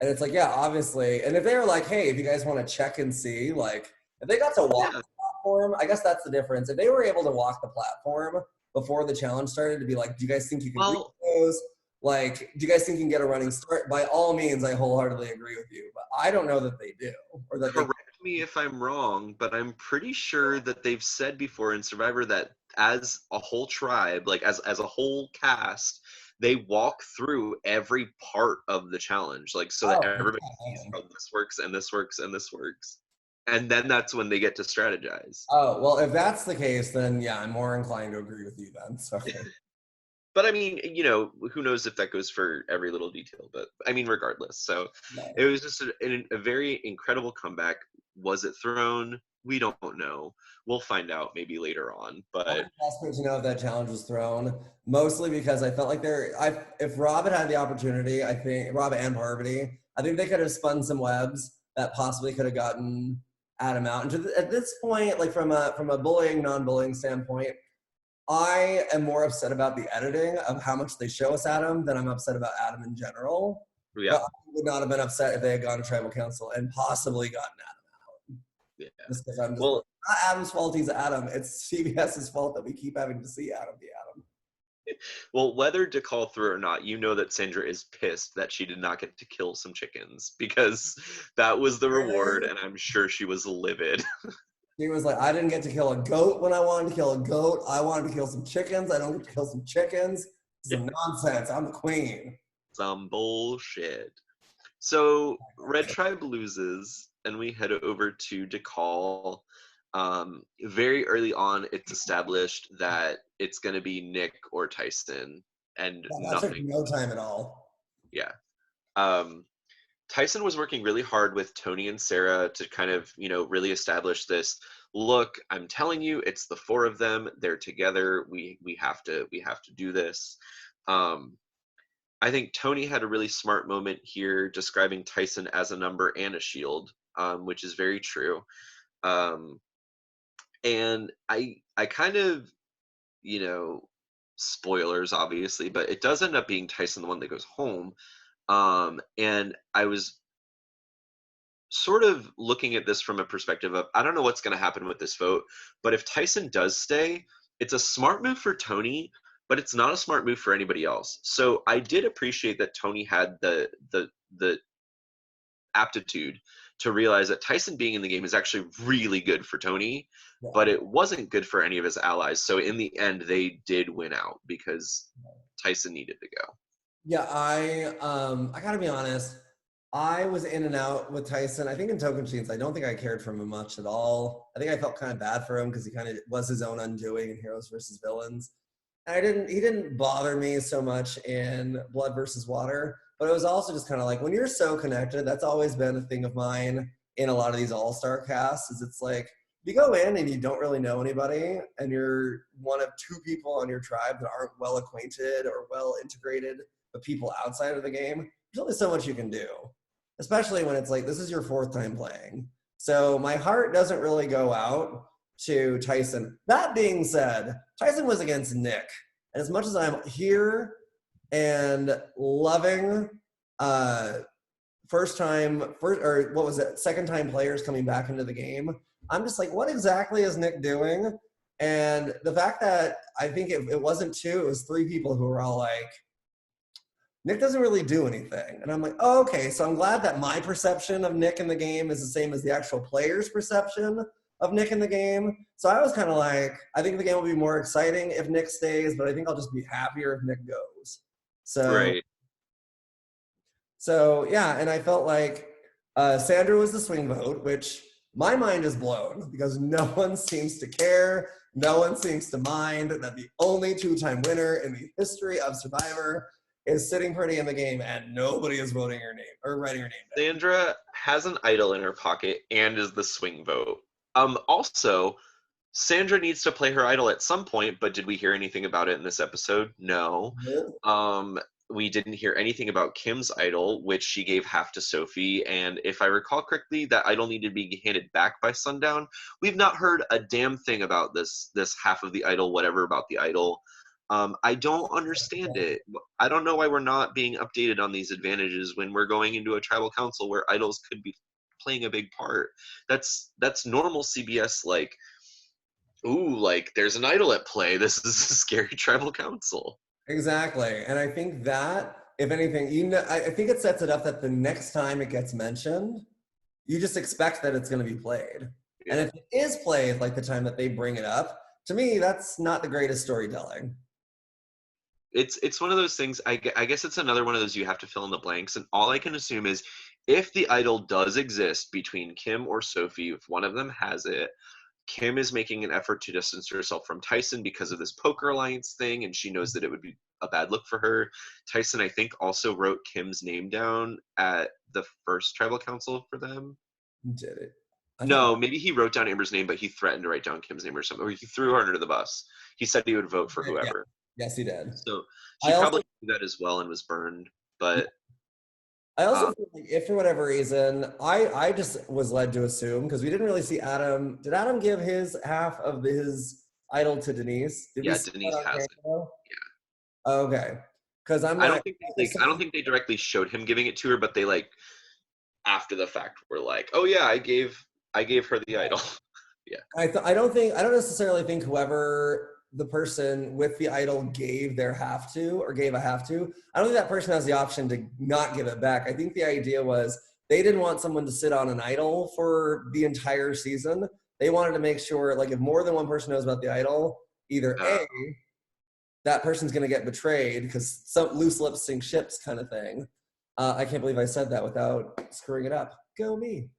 And it's like, yeah, obviously. And if they were like, hey, if you guys want to check and see, like, if they got to walk the platform, I guess that's the difference. If they were able to walk the platform before the challenge started, to be like, do you guys think you can reach those? Like, do you guys think you can get a running start? By all means, I wholeheartedly agree with you. But I don't know that they do. Or that Correct me if I'm wrong, but I'm pretty sure that they've said before in Survivor that as a whole tribe, like as a whole cast, they walk through every part of the challenge, like so that everybody sees how this works and this works and this works. And then that's when they get to strategize. Oh, well, if that's the case, then yeah, I'm more inclined to agree with you then. Sorry. But I mean, you know, who knows if that goes for every little detail, but I mean, regardless. So it was just a very incredible comeback. Was it thrown? We don't know. We'll find out maybe later on. But I'm desperate to know if that challenge was thrown, mostly because I felt like if Rob had the opportunity, I think Rob and Parvati, I think they could have spun some webs that possibly could have gotten Adam out. And at this point, like from a bullying, non-bullying standpoint, I am more upset about the editing of how much they show us Adam than I'm upset about Adam in general. Yeah. But I would not have been upset if they had gone to tribal council and possibly gotten Adam out. Yeah. Just because I'm just not Adam's fault he's Adam. It's CBS's fault that we keep having to see Adam be Adam. Well, whether to call through or not, you know that Sandra is pissed that she did not get to kill some chickens because that was the reward, and I'm sure she was livid. He was like, I didn't get to kill a goat when I wanted to kill a goat. I wanted to kill some chickens. I don't get to kill some chickens. This is nonsense. I'm the queen. Some bullshit. So Red Tribe loses, and we head over to Dakal. Very early on, it's established that it's going to be Nick or Tyson, and nothing. Took no time at all. Yeah. Tyson was working really hard with Tony and Sarah to kind of, you know, really establish this. Look, I'm telling you, it's the four of them. They're together. We have to do this. I think Tony had a really smart moment here describing Tyson as a number and a shield, which is very true. And I kind of, you know, spoilers obviously, but it does end up being Tyson the one that goes home. And I was sort of looking at this from a perspective of, I don't know what's going to happen with this vote, but if Tyson does stay, it's a smart move for Tony, but it's not a smart move for anybody else. So I did appreciate that Tony had the aptitude to realize that Tyson being in the game is actually really good for Tony, but it wasn't good for any of his allies. So in the end, they did win out because Tyson needed to go. Yeah, I gotta be honest. I was in and out with Tyson. I think in Tocantins, I don't think I cared for him much at all. I think I felt kind of bad for him because he kind of was his own undoing in Heroes versus Villains. And he didn't bother me so much in Blood versus Water, but it was also just kind of like, when you're so connected, that's always been a thing of mine in a lot of these all-star casts, is it's like, you go in and you don't really know anybody and you're one of two people on your tribe that aren't well acquainted or well integrated with people outside of the game, there's only so much you can do, especially when it's like, this is your fourth time playing. So my heart doesn't really go out to Tyson. That being said, Tyson was against Nick. And as much as I'm here and loving second time players coming back into the game, I'm just like, what exactly is Nick doing? And the fact that I think it wasn't two, it was three people who were all like, Nick doesn't really do anything. And I'm like, oh, okay, so I'm glad that my perception of Nick in the game is the same as the actual player's perception of Nick in the game. So I was kind of like, I think the game will be more exciting if Nick stays, but I think I'll just be happier if Nick goes. So, right. So yeah, and I felt like Sandra was the swing vote, which my mind is blown because no one seems to care. No one seems to mind that the only two-time winner in the history of Survivor is sitting pretty in the game and nobody is voting her name or writing her name down. Sandra has an idol in her pocket and is the swing vote. Also, Sandra needs to play her idol at some point, but did we hear anything about it in this episode? No. Nope. We didn't hear anything about Kim's idol, which she gave half to Sophie. And if I recall correctly, that idol needed to be handed back by sundown. We've not heard a damn thing about this half of the idol, whatever about the idol. I don't understand it. I don't know why we're not being updated on these advantages when we're going into a tribal council where idols could be playing a big part. That's normal CBS, like, ooh, like there's an idol at play. This is a scary tribal council. Exactly. And I think that, if anything, I think it sets it up that the next time it gets mentioned, you just expect that it's going to be played. Yeah. And if it is played like the time that they bring it up, to me, that's not the greatest storytelling. It's one of those things. I guess it's another one of those you have to fill in the blanks. And all I can assume is if the idol does exist between Kim or Sophie, if one of them has it, Kim is making an effort to distance herself from Tyson because of this poker alliance thing, and she knows that it would be a bad look for her. Tyson, I think, also wrote Kim's name down at the first tribal council for them. Did it? No, maybe he wrote down Amber's name, but he threatened to write down Kim's name or something, or he threw her under the bus. He said he would vote for whoever. Yeah. Yes, he did. So she probably did that as well and was burned. But I also feel like if for whatever reason, I just was led to assume, because we didn't really see Adam. Did Adam give his half of his idol to Denise? Did Denise has it. Yeah. Okay. Because I don't think they directly showed him giving it to her, but they like after the fact were like, oh yeah, I gave her the idol. Yeah. I don't necessarily think whoever the person with the idol gave their half to or gave a half to, I don't think that person has the option to not give it back. I think the idea was they didn't want someone to sit on an idol for the entire season. They wanted to make sure, like, if more than one person knows about the idol, either A, that person's going to get betrayed because some loose lips sink ships kind of thing. I can't believe I said that without screwing it up. Go me.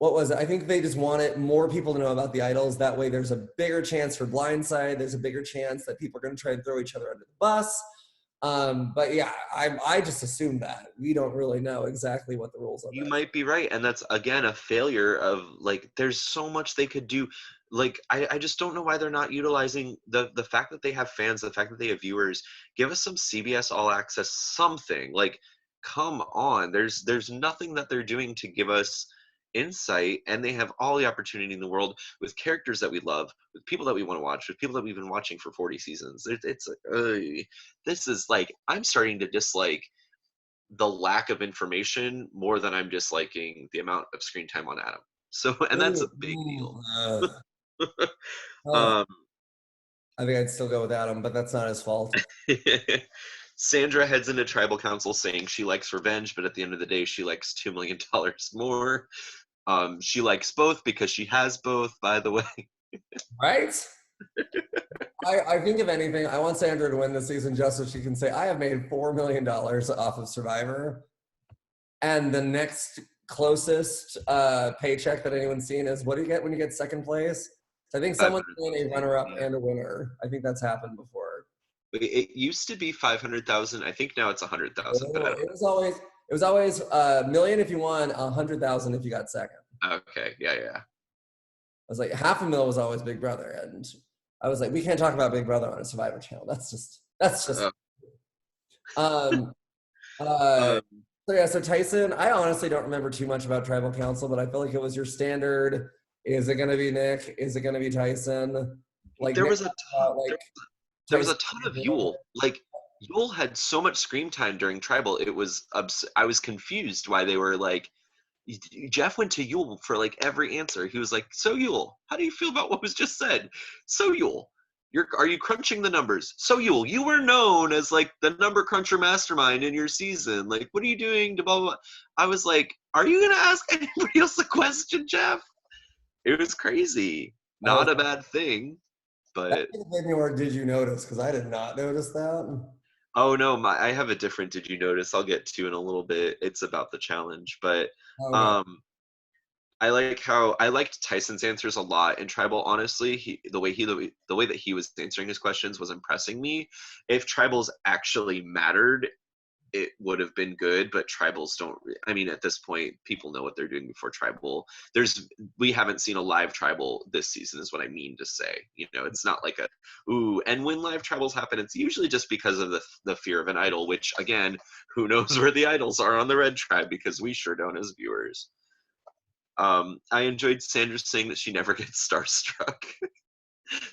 What was it? I think they just wanted more people to know about the idols. That way there's a bigger chance for blindside. There's a bigger chance that people are going to try and throw each other under the bus. But yeah, I just assume that. We don't really know exactly what the rules are. You might be right. And that's, again, a failure of, like, there's so much they could do. Like, I just don't know why they're not utilizing the fact that they have fans, the fact that they have viewers. Give us some CBS All Access something. Like, come on. There's nothing that they're doing to give us insight, and they have all the opportunity in the world with characters that we love, with people that we want to watch, with people that we've been watching for 40 seasons. It's this is like, I'm starting to dislike the lack of information more than I'm disliking the amount of screen time on Adam. So, and that's a big deal. I think I'd still go with Adam, but that's not his fault. Sandra heads into tribal council saying she likes revenge, but at the end of the day, she likes $2 million more. She likes both because she has both, by the way. Right? I think, if anything, I want Sandra to win this season just so she can say, I have made $4 million off of Survivor. And the next closest paycheck that anyone's seen is, what do you get when you get second place? So I think someone's doing a runner-up and a winner. I think that's happened before. It used to be 500,000. I think now it's 100,000. But it was always a million if you won, 100,000 if you got second. Okay, yeah. I was like, $500,000 was always Big Brother, and I was like, we can't talk about Big Brother on a Survivor channel. That's just. So Tyson, I honestly don't remember too much about Tribal Council, but I feel like it was your standard. Is it going to be Nick? Is it going to be Tyson? Like, there was a ton of Yul. Like, Yul had so much screen time during Tribal. It was I was confused why they were like, Jeff went to Yul for like every answer. He was like, so Yul, how do you feel about what was just said? So Yul, are you crunching the numbers? So Yul, you were known as like the number cruncher mastermind in your season. Like, what are you doing to blah, blah, blah? I was like, are you going to ask anybody else a question, Jeff? It was crazy. Not a bad thing. But or did you notice? Because I did not notice that. Oh no, I have a different did you notice I'll get to in a little bit. It's about the challenge. But I liked Tyson's answers a lot in Tribal. Honestly, the way that he was answering his questions was impressing me. If Tribals actually mattered, it would have been good, but Tribals don't. I mean, at this point, people know what they're doing before Tribal. We haven't seen a live Tribal this season, is what I mean to say. It's not like a ooh. And when live Tribals happen, it's usually just because of the fear of an idol. Which again, who knows where the idols are on the Red Tribe, because we sure don't as viewers. I enjoyed Sandra saying that she never gets starstruck.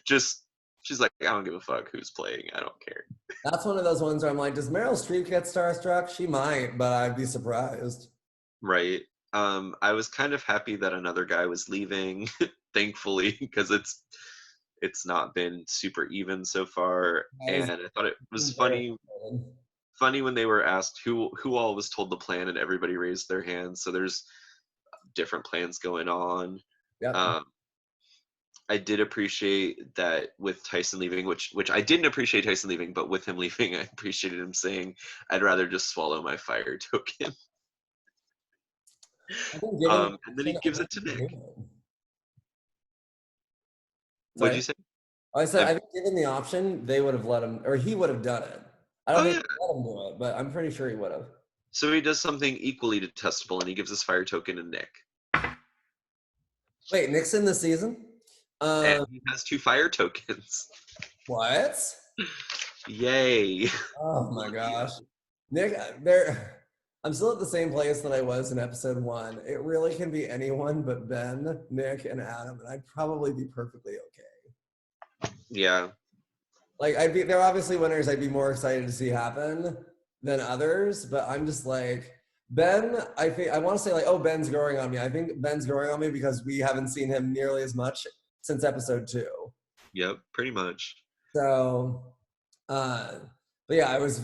Just she's like, I don't give a fuck who's playing. I don't care. That's one of those ones where I'm like, does Meryl Streep get starstruck? She might, but I'd be surprised. Right. I was kind of happy that another guy was leaving, thankfully, because it's not been super even so far. I was And I thought it was very excited. funny when they were asked who all was told the plan, and everybody raised their hands. So there's different plans going on. Yep. Um, I did appreciate that with Tyson leaving, which I didn't appreciate Tyson leaving, but with him leaving, I appreciated him saying, "I'd rather just swallow my fire token." I think given the And then he option, I gives think it to he'd do Nick. it. What'd Sorry. you say? I said, I, I think given the option, they would have let him, or he would have done it. I don't oh think yeah. they let him do it, but I'm pretty sure he would have. So he does something equally detestable, and he gives his fire token to Nick, Wait, Nixon this season? and Um, he has 2 fire tokens. what? Yay! Oh my gosh. Nick, there I'm still at the same place that I was in episode one. It really can be anyone but Ben, Nick, and Adam, and I'd probably be perfectly okay. Yeah, Like they're obviously winners I'd be more excited to see happen than others, but I'm just like Ben, I think I want to say like, oh, Ben's growing on me. I think Ben's growing on me because we haven't seen him nearly as much since episode two. yep, pretty much. So uh but yeah, I wouldn't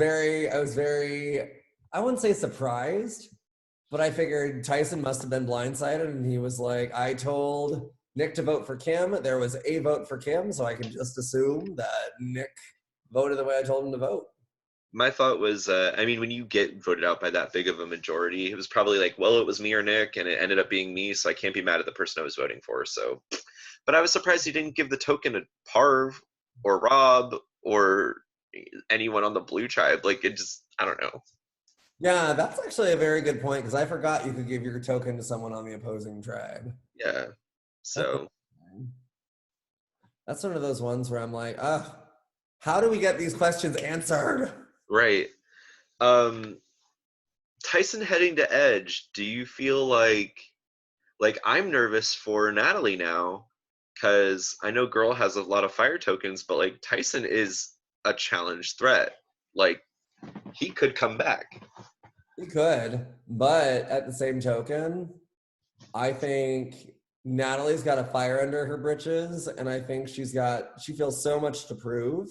say surprised, but I figured Tyson must have been blindsided and he was like, I told Nick to vote for Kim. There was a vote for Kim, so I can just assume that Nick voted the way I told him to vote. My thought was, I mean, when you get voted out by that big of a majority, it was probably like, well, it was me or Nick, and it ended up being me, so I can't be mad at the person I was voting for. So, but I was surprised he didn't give the token to Parv or Rob or anyone on the Blue Tribe. Like, it just, I don't know. Yeah, that's actually a very good point because I forgot you could give your token to someone on the opposing tribe. Yeah. That's, So, that's one of those ones where I'm like, how do we get these questions answered? right. Um, Tyson heading to Edge, do you feel like I'm nervous for Natalie now because I know Girl has a lot of fire tokens, but like Tyson is a challenge threat. Like he could come back. He could, but at the same token, I think Natalie's got a fire under her britches, and I think she feels so much to prove.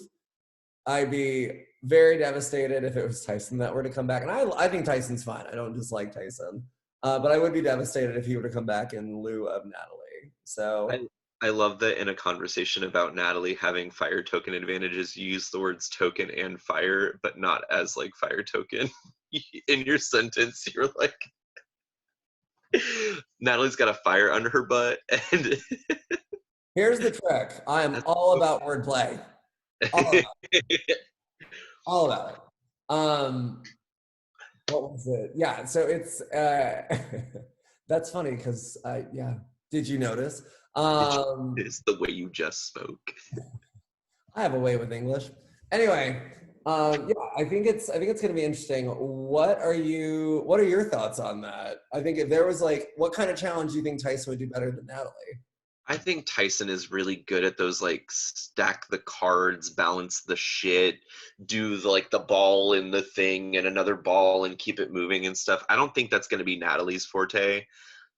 I'd be very devastated if it was Tyson that were to come back, and I think Tyson's fine. I don't dislike Tyson, but I would be devastated if he were to come back in lieu of Natalie. I So I love that in a conversation about Natalie having fire token advantages, you use the words token and fire, but not as like fire token. In your sentence, you're like Natalie's got a fire under her butt, and here's the trick: I am that's all about wordplay, all about, all about it. What was it? Yeah, so it's that's funny because yeah. Did you notice? Did you Um, notice the way you just spoke? I have a way with English. Anyway, yeah, I think it's gonna be interesting. What are your thoughts on that? I think if there was like, what kind of challenge do you think Tyson would do better than Natalie? I think Tyson is really good at those like stack the cards, balance the shit, do the ball in the thing and another ball and keep it moving and stuff. I don't think that's going to be Natalie's forte.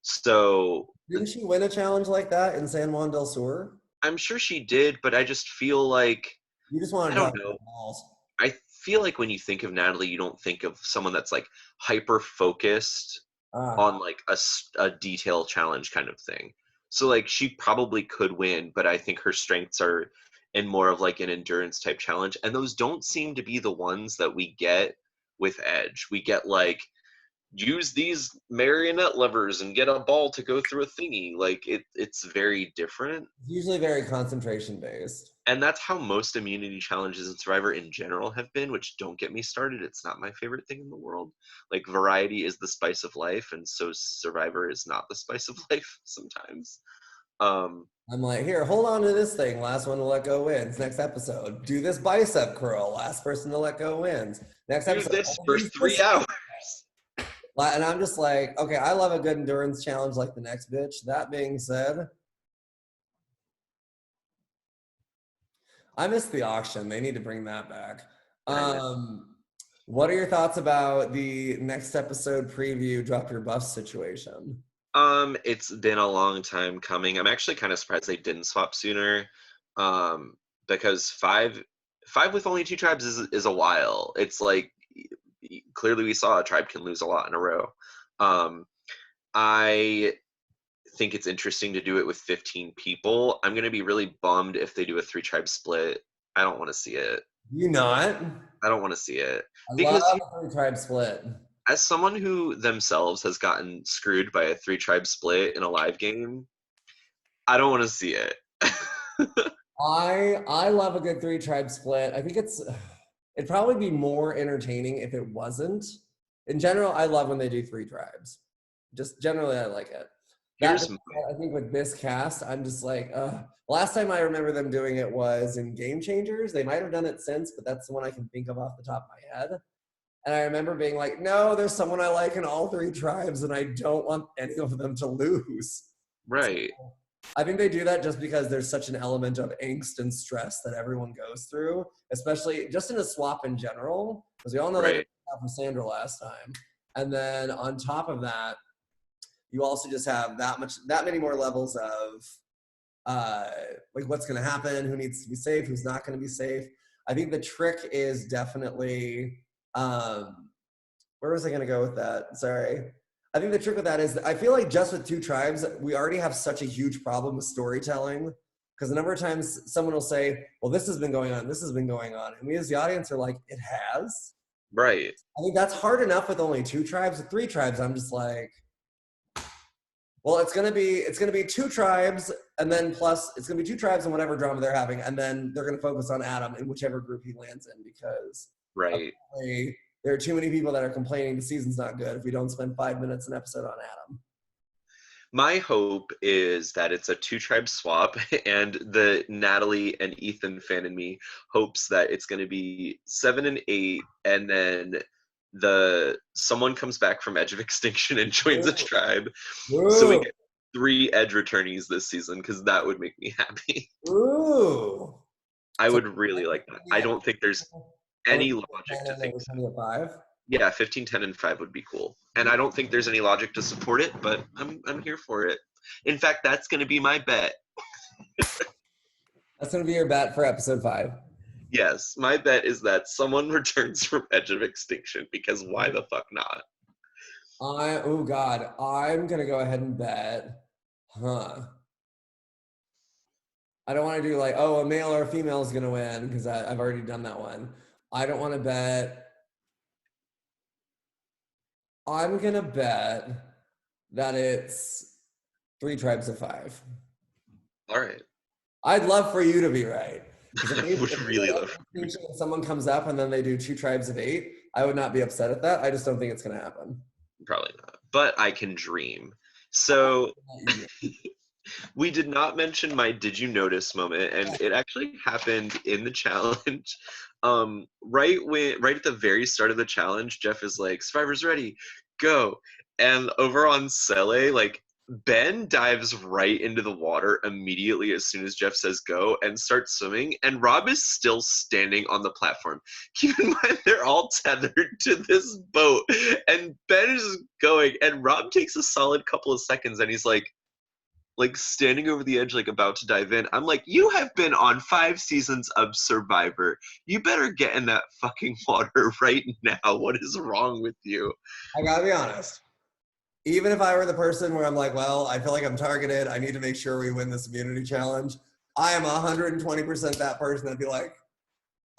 So Didn't she win a challenge like that in San Juan del Sur? I'm sure she did, but I just feel like You just want I to don't drop the know. balls. I feel like when you think of Natalie, you don't think of someone that's like hyper focused Ah, on like a detail challenge kind of thing. So like she probably could win, but I think her strengths are in more of like an endurance type challenge, and those don't seem to be the ones that we get with Edge. We get like use these marionette levers and get a ball to go through a thingy. Like it's very different. Usually very concentration based. And that's how most immunity challenges in Survivor in general have been, which don't get me started. It's not my favorite thing in the world. Like variety is the spice of life, and so Survivor is not the spice of life sometimes. I'm like, here, hold on to this thing. Last one to let go wins. Next episode, do this bicep curl. Last person to let go wins. Next Do episode, this for 3 hours. And I'm just like, okay, I love a good endurance challenge like the next bitch. That being said, I missed the auction. They need to bring that back. What are your thoughts about the next episode preview, drop your buff situation? It's been a long time coming. I'm actually kind of surprised they didn't swap sooner. Because five with only 2 tribes is a while. It's like clearly we saw a tribe can lose a lot in a row. I think it's interesting to do it with 15 people. I'm going to be really bummed if they do a 3-tribe split. I don't want to see it. You not? I don't want to see it. I because love a 3-tribe split. As someone who themselves has gotten screwed by a 3-tribe split in a live game, I don't want to see it. I love a good 3-tribe split. I think it'd probably be more entertaining if it wasn't. In general, I love when they do 3 tribes. Just generally, I like it. I think with this cast, I'm just like, last time I remember them doing it was in Game Changers. They might have done it since, but that's the one I can think of off the top of my head. And I remember being like, no, there's someone I like in all 3 tribes, and I don't want any of them to lose. Right. So I think they do that just because there's such an element of angst and stress that everyone goes through, especially just in a swap in general, because we all know that for Sandra last time. And then on top of that, you also just have that many more levels of like what's going to happen, who needs to be safe, who's not going to be safe. I think the trick is definitely, where was I going to go with that? Sorry. I think the trick with that is I feel like just with 2 tribes, we already have such a huge problem with storytelling, because a number of times someone will say, well, this has been going on, this has been going on. And we as the audience are like, it has? Right. I think that's hard enough with only 2 tribes. With 3 tribes, I'm just like, well, it's gonna be 2 tribes, and then plus it's gonna be 2 tribes and whatever drama they're having, and then they're gonna focus on Adam in whichever group he lands in, because there are too many people that are complaining the season's not good if we don't spend 5 minutes an episode on Adam. My hope is that it's a 2-tribe swap, and the Natalie and Ethan fan in me hopes that it's going to be 7 and 8, and then someone comes back from Edge of Extinction and joins a tribe. Ooh. So we get 3 Edge returnees this season, because that would make me happy. Ooh. I would really like that. I don't think there's any logic to think so. 5? Yeah, 15, 10, and 5 would be cool. And I don't think there's any logic to support it, but I'm here for it. In fact, that's going to be my bet. That's going to be your bet for episode 5. Yes, my bet is that someone returns from Edge of Extinction, because why the fuck not? Oh God, I'm going to go ahead and bet. I don't want to do like, oh, a male or a female is going to win, because I've already done that one. I don't want to bet. I'm going to bet that it's 3 tribes of 5. All right. I'd love for you to be right. I would really love if someone comes up and then they do 2 tribes of 8, I would not be upset at that. I just don't think it's going to happen. Probably not. But I can dream. So we did not mention my did you notice moment, and it actually happened in the challenge. Right at the very start of the challenge, Jeff is like, Survivor's ready, go. And over on Sele, like, Ben dives right into the water immediately as soon as Jeff says go and starts swimming, and Rob is still standing on the platform. Keep in mind, they're all tethered to this boat, and Ben is going, and Rob takes a solid couple of seconds, and he's like standing over the edge, like about to dive in. I'm like, you have been on 5 seasons of Survivor. You better get in that fucking water right now. What is wrong with you? I gotta be honest. Even if I were the person where I'm like, well, I feel like I'm targeted, I need to make sure we win this immunity challenge, I am 120% that person. I'd be like,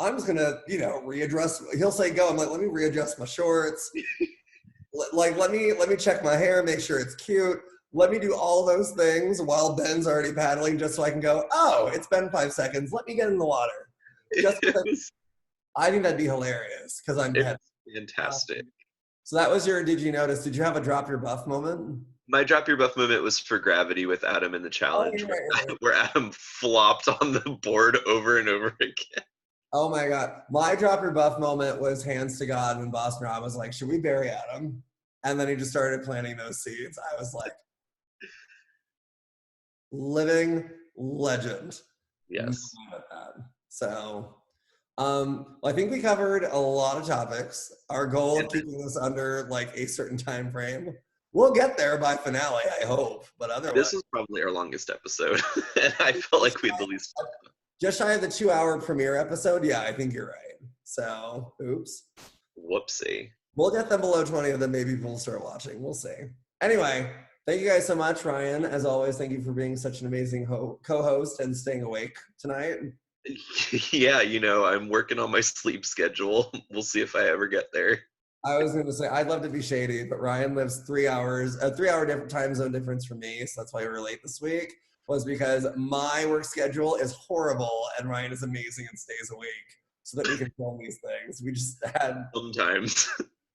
I'm just gonna, readjust. He'll say go. I'm like, let me readjust my shorts. like let me check my hair, make sure it's cute. Let me do all those things while Ben's already paddling, just so I can go, oh, it's been 5 seconds. Let me get in the water. Just It 'cause was, I think that'd be hilarious because I'm it head. was fantastic. So that was your. Did you notice? Did you have a drop your buff moment? My drop your buff moment was for gravity with Adam in the Oh, challenge, you're right, you're right. where Adam flopped on the board over and over again. Oh my god. My drop your buff moment was hands to God when Boston Rob was like, should we bury Adam? And then he just started planting those seeds. I was like, living legend. No Yes. doubt about that. So I think we covered a lot of topics. Our goal of keeping this under like a certain time frame. We'll get there by finale, I hope. But otherwise, This was probably our longest episode, and I felt like we had the least. just shy of the 2-hour premiere episode. Yeah, I think you're right. So, oops. Whoopsie. We'll get them below 20 of them. Maybe people will start watching. We'll see. Anyway, thank you guys so much, Ryan. As always, thank you for being such an amazing co-host and staying awake tonight. Yeah, I'm working on my sleep schedule. We'll see if I ever get there. I was going to say I'd love to be shady, but Ryan lives 3 hours, a 3-hour different time zone difference from me, so that's why we were late this week. Was because my work schedule is horrible and Ryan is amazing and stays awake so that we can film these things. We just had Sometimes.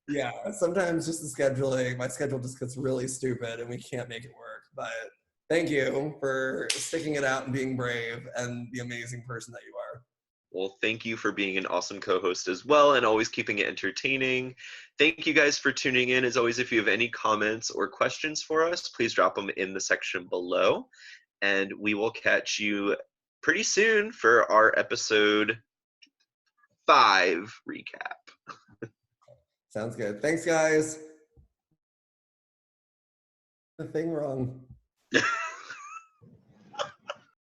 yeah, sometimes just the scheduling, my schedule just gets really stupid and we can't make it work. But thank you for sticking it out and being brave and the amazing person that you are. Well, thank you for being an awesome co-host as well and always keeping it entertaining. Thank you guys for tuning in. As always, if you have any comments or questions for us, please drop them in the section below. And we will catch you pretty soon for our episode 5 recap. Sounds good. Thanks, guys. The thing wrong.